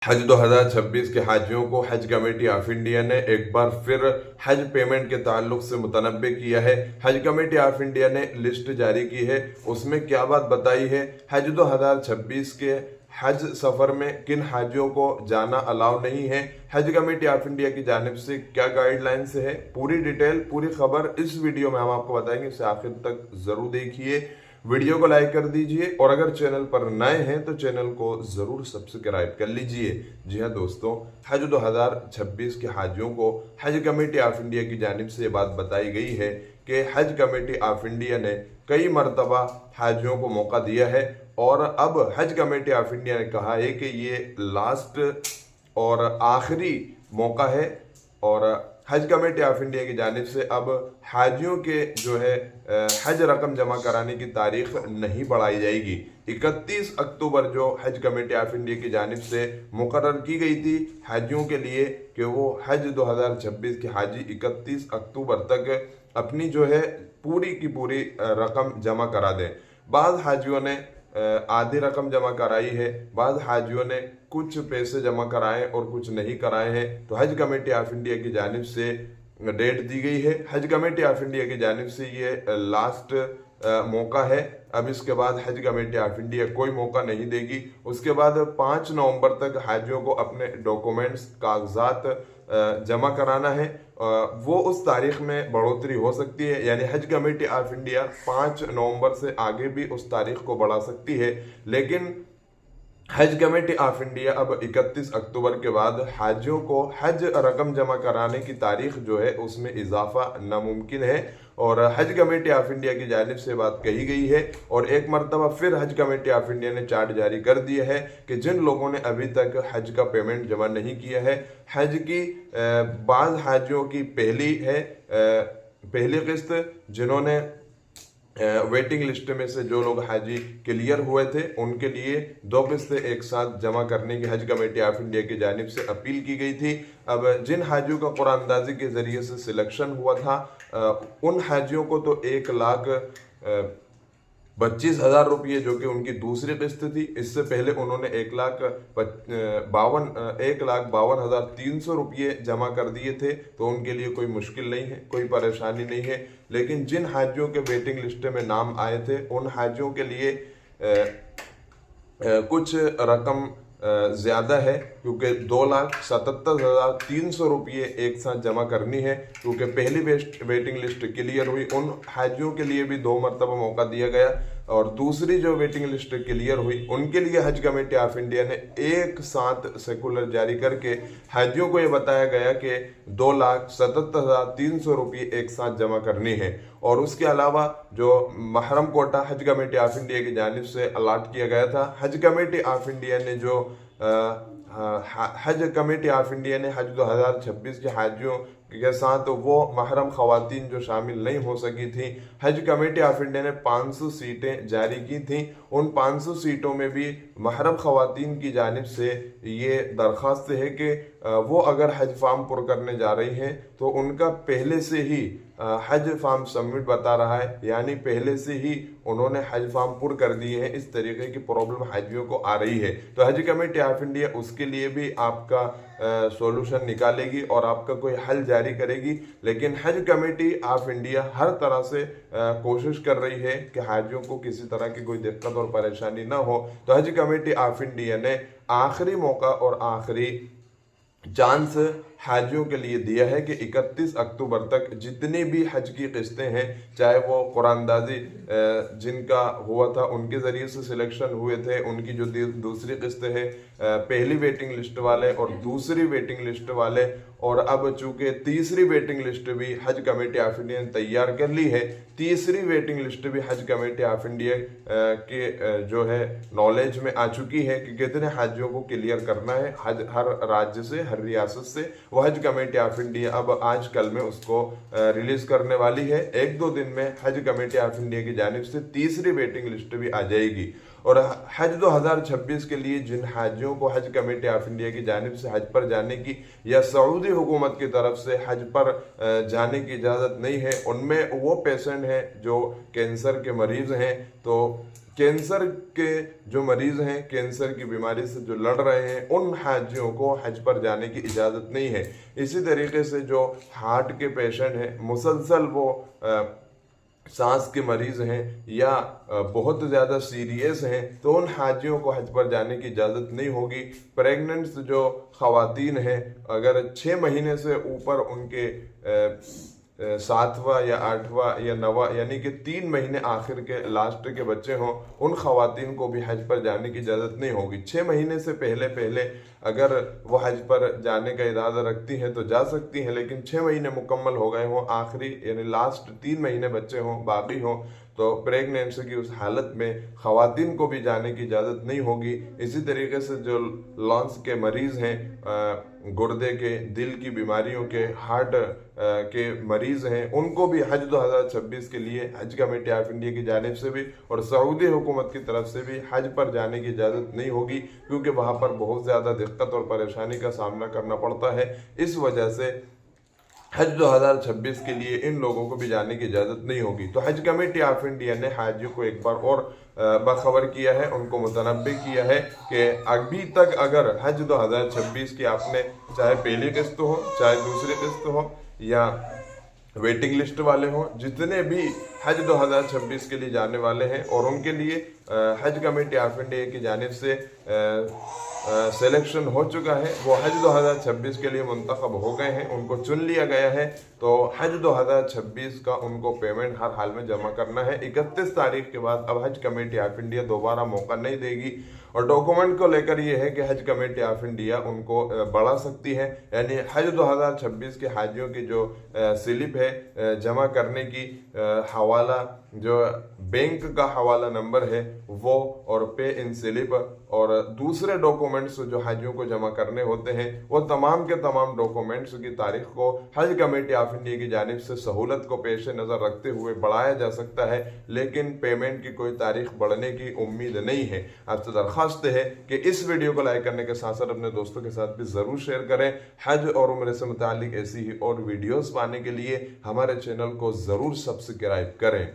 हज 2026 के हाजियों को हज कमेटी ऑफ इंडिया ने एक बार फिर हज पेमेंट के ताल्लुक से मुतनब्बे किया है। हज कमेटी ऑफ इंडिया ने लिस्ट जारी की है, उसमें क्या बात बताई है, हज 2026 के हज सफर में किन हाजियों को जाना अलाउ नहीं है, हज कमेटी ऑफ इंडिया की जानिब से क्या गाइडलाइंस है, पूरी डिटेल पूरी खबर इस वीडियो में हम आपको बताएंगे। इसे आखिर तक जरूर देखिए, वीडियो को लाइक कर दीजिए और अगर चैनल पर नए हैं तो चैनल को जरूर सब्सक्राइब कर लीजिए। जी हाँ दोस्तों, हज 2026 के हाजियों को हज कमेटी ऑफ इंडिया की जानिब से बात बताई गई है कि हज कमेटी ऑफ इंडिया ने कई मरतबा हाजियों को मौका दिया है और अब हज कमेटी ऑफ इंडिया ने कहा है कि ये लास्ट और आखिरी मौका है और हज कमेटी ऑफ इंडिया की जानिब से अब हाजियों के जो है हज रकम जमा कराने की तारीख नहीं बढ़ाई जाएगी। 31 अक्टूबर जो हज कमेटी ऑफ इंडिया की जानिब से मुकर्रर की गई थी हाजियों के लिए कि वो हज 2026 के हाजी 31 अक्टूबर तक अपनी जो है पूरी की पूरी रकम जमा करा दें। बाद हाजियों ने आधी रकम जमा कराई है, बाद हाजियों ने कुछ पैसे जमा कराए और कुछ नहीं कराए हैं। तो हज कमेटी ऑफ इंडिया की जानिब से डेट दी गई है। हज कमेटी ऑफ इंडिया की जानिब से ये लास्ट मौका है। अब इसके बाद हज कमेटी ऑफ इंडिया कोई मौका नहीं देगी। उसके बाद 5 नवंबर तक हाजियों को अपने डॉक्यूमेंट्स कागजात जमा कराना है। वो उस तारीख में बढ़ोतरी हो सकती है, यानी हज कमेटी ऑफ इंडिया 5 नवंबर से आगे भी उस तारीख को बढ़ा सकती है, लेकिन हज कमेटी ऑफ इंडिया अब 31 अक्टूबर के बाद हाजियों को हज रकम जमा कराने की तारीख जो है उसमें इजाफा नामुमकिन है और हज कमेटी ऑफ इंडिया की जानिब से बात कही गई है। और एक मरतबा फिर हज कमेटी ऑफ इंडिया ने चार्ट जारी कर दिया है कि जिन लोगों ने अभी तक हज का पेमेंट जमा नहीं किया है, हज की बाद हाजियों की पहली किस्त जिन्होंने वेटिंग लिस्ट में से जो लोग हाजी क्लियर हुए थे उनके लिए 2 किस्तें एक साथ जमा करने की हज कमेटी ऑफ इंडिया की जानिब से अपील की गई थी। अब जिन हाजियों का कुरानंदाजी के जरिए से सिलेक्शन हुआ था उन हाजियों को तो 1,25,000 रुपये जो कि उनकी दूसरी किस्त थी, इससे पहले उन्होंने 1,52,300 रुपये जमा कर दिए थे। तो उनके लिए कोई मुश्किल नहीं है, कोई परेशानी नहीं है। लेकिन जिन हाजियों के वेटिंग लिस्ट में नाम आए थे उन हाजियों के लिए कुछ रकम ज्यादा है, क्योंकि 2,77,300 रुपये एक साथ जमा करनी है। क्योंकि पहली वेटिंग लिस्ट क्लियर हुई उन हाजियों के लिए भी 2 मरतबा मौका दिया गया और दूसरी जो वेटिंग लिस्ट क्लियर हुई उनके लिए हज कमेटी ऑफ इंडिया ने एक साथ सर्कुलर जारी करके हाजियों को यह बताया गया कि 2,77,300 रुपये एक साथ जमा करनी है। और उसके अलावा जो महरम कोटा हज कमेटी ऑफ इंडिया की जानिब से अलाट किया गया था, हज कमेटी ऑफ इंडिया ने जो हज कमेटी ऑफ इंडिया ने हज 2026 के हाजियों के साथ वो महरम खवातीन जो शामिल नहीं हो सकी थी, हज कमेटी ऑफ इंडिया ने 500 सीटें जारी की थी। उन 500 सीटों में भी महरम खवातीन की जानिब से ये दरख्वास्त है कि वो अगर हज फॉर्म पुर करने जा रही हैं तो उनका पहले से ही हज फॉर्म सबमिट बता रहा है, यानी पहले से ही उन्होंने हज फॉर्म पुर कर दिए हैं। इस तरीके की प्रॉब्लम हाजियों को आ रही है तो हज कमेटी ऑफ इंडिया उसके लिए भी आपका सॉल्यूशन निकालेगी और आपका कोई हल जारी करेगी। लेकिन हज कमेटी ऑफ इंडिया हर तरह से कोशिश कर रही है कि हाजियों को किसी तरह की कोई दिक्कत और परेशानी ना हो। तो हज कमेटी ऑफ इंडिया ने आखिरी मौका और आखिरी चांस हाजियों के लिए दिया है कि 31 अक्टूबर तक जितनी भी हज की किस्तें हैं, चाहे वो कुरानंदाजी जिनका हुआ था उनके जरिए से सिलेक्शन हुए थे, उनकी जो दूसरी किस्त है, पहली वेटिंग लिस्ट वाले और दूसरी वेटिंग लिस्ट वाले, और अब चूंकि तीसरी वेटिंग लिस्ट भी हज कमेटी ऑफ इंडिया ने तैयार कर ली है, तीसरी वेटिंग लिस्ट भी हज कमेटी ऑफ इंडिया के जो है नॉलेज में आ चुकी है कि कितने हाजियों को क्लियर करना है हज हर राज्य से, हर रियासत से। वो हज कमेटी ऑफ इंडिया अब आज कल में उसको रिलीज करने वाली है। 1-2 दिन में हज कमेटी ऑफ इंडिया की जानिब से तीसरी वेटिंग लिस्ट भी आ जाएगी। और हज 2026 के लिए जिन हाजियों को हज कमेटी ऑफ इंडिया की जानिब से हज पर जाने की या सऊदी हुकूमत की तरफ से हज पर जाने की इजाज़त नहीं है, उनमें वो पेशेंट हैं जो कैंसर के मरीज हैं, तो कैंसर के जो मरीज हैं, कैंसर की बीमारी से जो लड़ रहे हैं, उन हाजियों को हज पर जाने की इजाज़त नहीं है। इसी तरीके से जो हार्ट के पेशेंट हैं, मुसलसल वो सांस के मरीज हैं या बहुत ज़्यादा सीरियस हैं, तो उन हाजियों को हज पर जाने की इजाज़त नहीं होगी। प्रेग्नेंट जो ख़वातीन हैं, अगर 6 महीने से ऊपर उनके 7वां या 8वां या 9वां यानी कि 3 महीने आखिर के लास्ट के बच्चे हों, उन ख़वातीन को भी हज पर जाने की इजाज़त नहीं होगी। 6 महीने से पहले पहले अगर वो हज पर जाने का इरादा रखती हैं तो जा सकती हैं, लेकिन 6 महीने मुकम्मल हो गए हों, आखिरी यानी लास्ट 3 महीने बच्चे हों, बाकी हों, तो प्रेगनेंसी की उस हालत में ख़वातीन को भी जाने की इजाज़त नहीं होगी। इसी तरीके से जो लंग्स के मरीज़ हैं, गुर्दे के, दिल की बीमारियों के, हार्ट के मरीज़ हैं, उनको भी हज 2026 के लिए हज कमेटी ऑफ इंडिया की जानिब से भी और सऊदी हुकूमत की तरफ से भी हज पर जाने की इजाज़त नहीं होगी, क्योंकि वहाँ पर बहुत ज़्यादा दिक्कत और परेशानी का सामना करना पड़ता है। इस वजह से हज 2026 के लिए इन लोगों को भी जाने की इजाज़त नहीं होगी। तो हज कमेटी ऑफ इंडिया ने हाजियों को एक बार और बाखबर किया है, उनको मुतनब्बे किया है कि अभी तक अगर हज 2026 की आपने चाहे पहली किस्त हो, चाहे दूसरी किस्त हो या वेटिंग लिस्ट वाले हों, जितने भी हज 2026 के लिए जाने वाले हैं और उनके लिए हज कमेटी ऑफ इंडिया की जानिब से सिलेक्शन हो चुका है, वो हज 2026 के लिए मुंतखब हो गए हैं, उनको चुन लिया गया है, तो हज 2026 का उनको पेमेंट हर हाल में जमा करना है। 31 तारीख के बाद अब हज कमेटी ऑफ इंडिया दोबारा मौका नहीं देगी। और डॉक्यूमेंट को लेकर ये है कि हज कमेटी ऑफ इंडिया उनको बढ़ा सकती है, यानी हज 2026 के हाजियों की जो स्लिप है जमा करने की, हवाला जो बैंक का हवाला नंबर है वो, और पे इन स्लिप और दूसरे डॉक्यूमेंट्स जो हाजियों को जमा करने होते हैं, वो तमाम के तमाम डॉक्यूमेंट्स की तारीख को हज कमेटी ऑफ इंडिया की जानिब से सहूलत को पेश नज़र रखते हुए बढ़ाया जा सकता है, लेकिन पेमेंट की कोई तारीख बढ़ने की उम्मीद नहीं है। आपसे दरख्वास्त है कि इस वीडियो को लाइक करने के साथ साथ अपने दोस्तों के साथ भी ज़रूर शेयर करें। हज और उम्र से मुतालिक ऐसी ही और वीडियोस पाने के लिए हमारे चैनल को ज़रूर सब्सक्राइब करें।